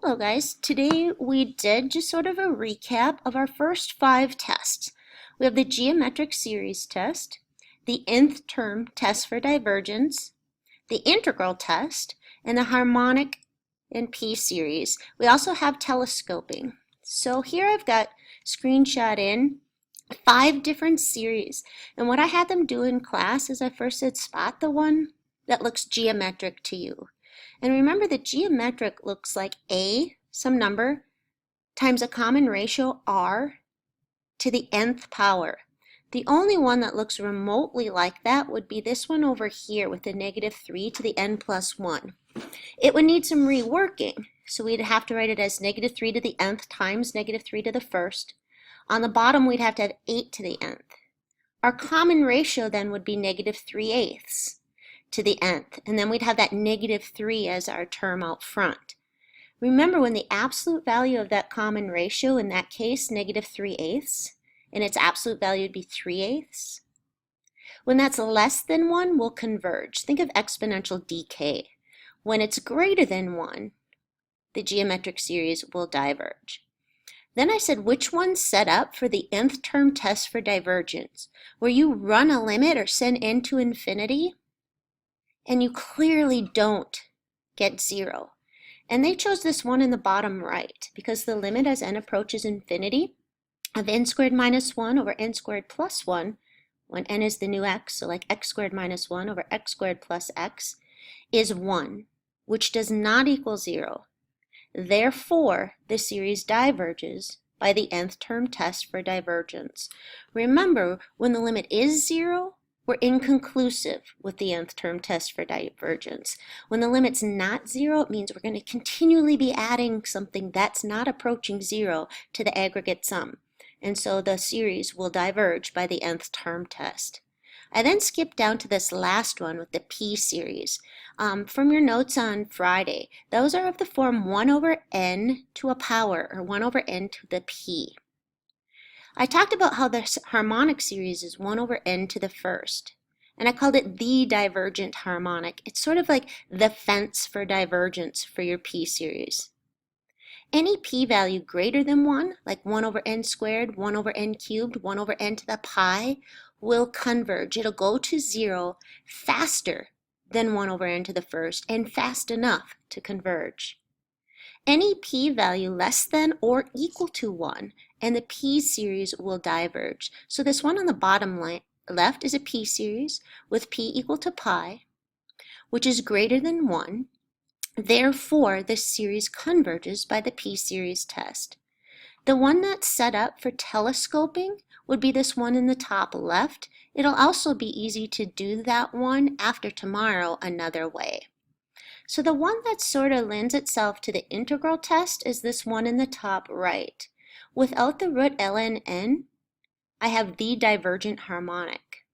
Hello guys, today we did just sort of a recap of our first 5 tests. We have the geometric series test, the nth term test for divergence, the integral test, and the harmonic and P-series. We also have telescoping. So here I've got screenshot in 5 different series, and what I had them do in class is I first said spot the one that looks geometric to you. And remember that geometric looks like a, some number, times a common ratio r to the nth power. The only one that looks remotely like that would be this one over here with the -3 to the n plus 1. It would need some reworking, so we'd have to write it as -3 to the nth times -3 to the first. On the bottom we'd have to have 8 to the nth. Our common ratio then would be -3/8 to the nth, and then we'd have that -3 as our term out front. Remember, when the absolute value of that common ratio, in that case -3/8, and its absolute value would be 3/8, when that's less than 1, we'll converge. Think of exponential decay. When it's greater than 1, the geometric series will diverge. Then I said which one's set up for the nth term test for divergence, where you run a limit or send n to infinity, and you clearly don't get 0. And they chose this one in the bottom right because the limit as n approaches infinity of n squared minus 1 over n squared plus 1, when n is the new x, so like x squared minus 1 over x squared plus x, is 1, which does not equal 0. Therefore, the series diverges by the nth term test for divergence. Remember, when the limit is 0, we're inconclusive with the nth term test for divergence. When the limit's not 0, it means we're going to continually be adding something that's not approaching 0 to the aggregate sum. And so the series will diverge by the nth term test. I then skipped down to this last one with the P-series. From your notes on Friday, those are of the form 1 over n to a power, or 1 over n to the p. I talked about how the harmonic series is 1 over n to the first, and I called it the divergent harmonic. It's sort of like the fence for divergence for your P-series. Any p-value greater than 1, like 1 over n squared, 1 over n cubed, 1 over n to the pi, will converge. It'll go to 0 faster than 1 over n to the first, and fast enough to converge. Any p-value less than or equal to 1, and the P-series will diverge. So this one on the bottom left is a P-series with p equal to pi, which is greater than 1. Therefore, the series converges by the P-series test. The one that's set up for telescoping would be this one in the top left. It'll also be easy to do that one after tomorrow another way. So the one that sort of lends itself to the integral test is this one in the top right. Without the root ln n, I have the divergent harmonic.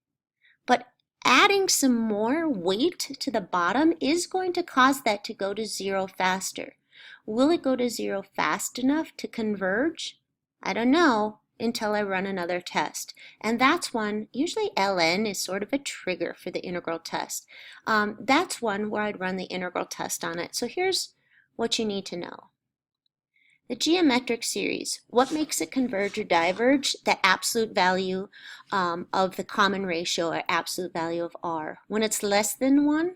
But adding some more weight to the bottom is going to cause that to go to 0 faster. Will it go to 0 fast enough to converge? I don't know until I run another test. And that's one, usually ln is sort of a trigger for the integral test. That's one where I'd run the integral test on it. So here's what you need to know. The geometric series, what makes it converge or diverge? The absolute value of the common ratio, or absolute value of r. When it's less than 1,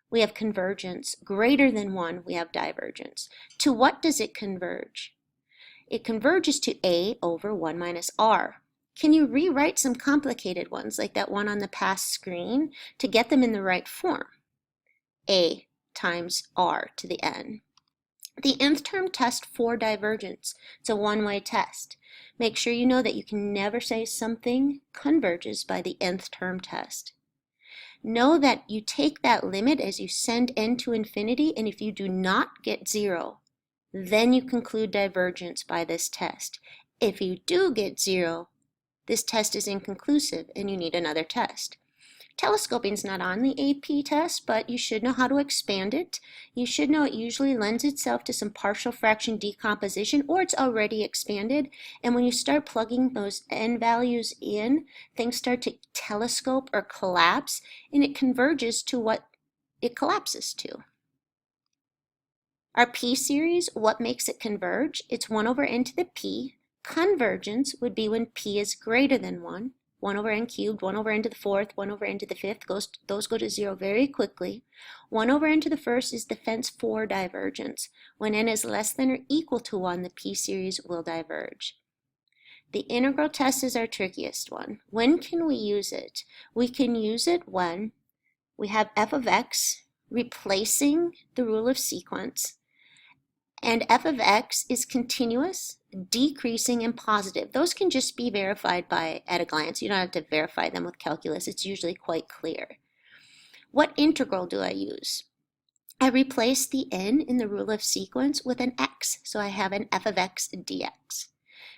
we have convergence. Greater than 1, we have divergence. To what does it converge? It converges to a over 1 minus r. Can you rewrite some complicated ones like that one on the past screen to get them in the right form? A times r to the n. The nth term test for divergence. It's a one-way test. Make sure you know that you can never say something converges by the nth term test. Know that you take that limit as you send n to infinity, and if you do not get 0, then you conclude divergence by this test. If you do get 0, this test is inconclusive and you need another test. Telescoping is not on the AP test, but you should know how to expand it. You should know it usually lends itself to some partial fraction decomposition, or it's already expanded. And when you start plugging those n values in, things start to telescope or collapse, and it converges to what it collapses to. Our p-series, what makes it converge? It's 1 over n to the p. Convergence would be when p is greater than 1. 1 over n cubed, 1 over n to the fourth, 1 over n to the fifth, those go to 0 very quickly. 1 over n to the first is the fence for divergence. When n is less than or equal to 1, the p-series will diverge. The integral test is our trickiest one. When can we use it? We can use it when we have f of x replacing the rule of sequence, and f of x is continuous, decreasing, and positive. Those can just be verified at a glance. You don't have to verify them with calculus. It's usually quite clear. What integral do I use? I replace the n in the rule of sequence with an x, so I have an f of x dx.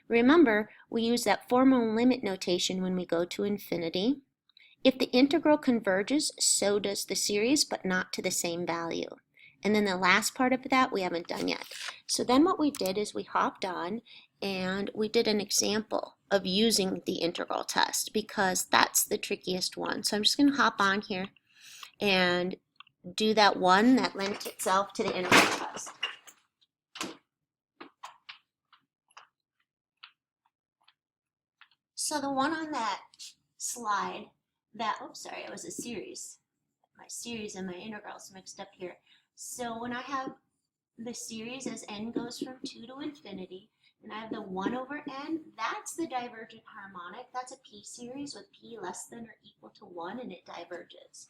Remember, we use that formal limit notation when we go to infinity. If the integral converges, so does the series, but not to the same value. And then the last part of that we haven't done yet. So then what we did is we hopped on and we did an example of using the integral test because that's the trickiest one. So I'm just going to hop on here and do that one that lent itself to the integral test. So the one on that slide, it was a series. My series and my integrals mixed up here. So when I have the series as n goes from 2 to infinity, and I have the 1 over n, that's the divergent harmonic. That's a p-series with p less than or equal to 1, and it diverges.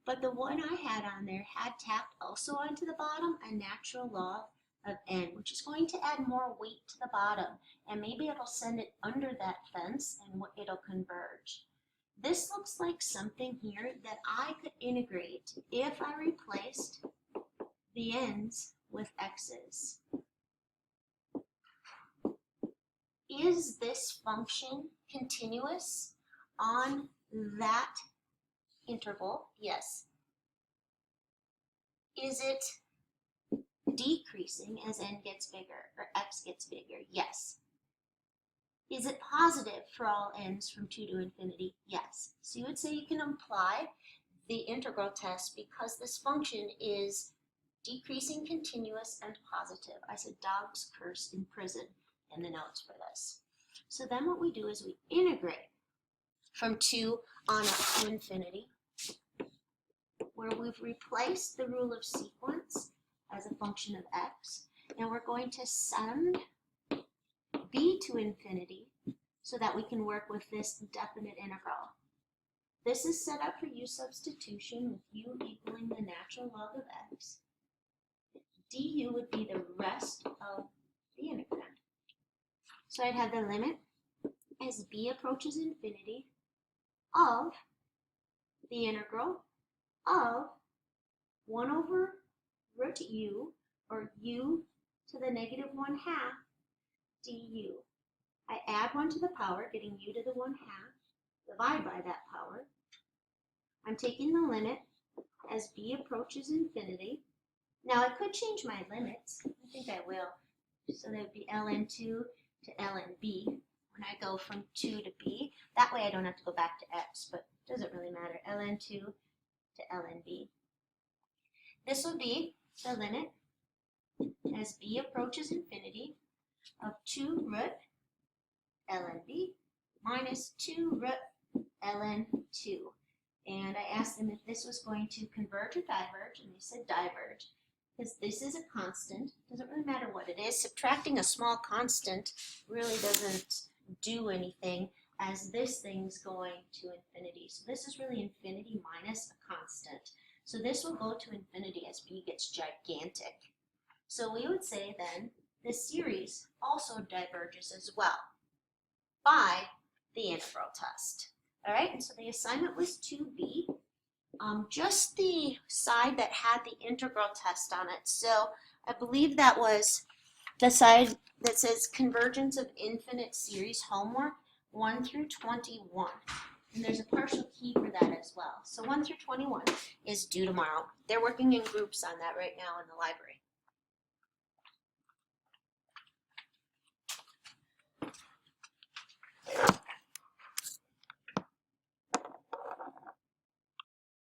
But the one I had on there had tacked also onto the bottom a natural log of n, which is going to add more weight to the bottom, and maybe it'll send it under that fence and it'll converge. This looks like something here that I could integrate if I replaced the n's with x's. Is this function continuous on that interval? Yes. Is it decreasing as n gets bigger or x gets bigger? Yes. Is it positive for all n's from 2 to infinity? Yes. So you would say you can apply the integral test because this function is decreasing, continuous, and positive. I said dogs curse in prison in the notes for this. So then what we do is we integrate from 2 on up to infinity, where we've replaced the rule of sequence as a function of x, and we're going to send b to infinity so that we can work with this definite integral. This is set up for u substitution with u equaling the natural log of x. Du would be the rest of the integrand. So I'd have the limit as b approaches infinity of the integral of 1 over root u, or u to the negative 1/2 du. I add 1 to the power, getting u to the 1/2, divide by that power. I'm taking the limit as b approaches infinity. Now I could change my limits. I think I will. So that would be ln2 to lnb when I go from 2 to b. That way I don't have to go back to x, but it doesn't really matter. ln2 to lnb. This would be the limit as b approaches infinity of 2 root lnb minus 2 root ln2. And I asked them if this was going to converge or diverge, and they said diverge, because this is a constant. Doesn't really matter what it is. Subtracting a small constant really doesn't do anything, as this thing's going to infinity. So this is really infinity minus a constant. So this will go to infinity as b gets gigantic. So we would say then this series also diverges as well by the integral test. All right, and so the assignment was 2b, just the side that had the integral test on it. So I believe that was the side that says Convergence of Infinite Series Homework 1 through 21. And there's a partial key for that as well. So 1 through 21 is due tomorrow. They're working in groups on that right now in the library.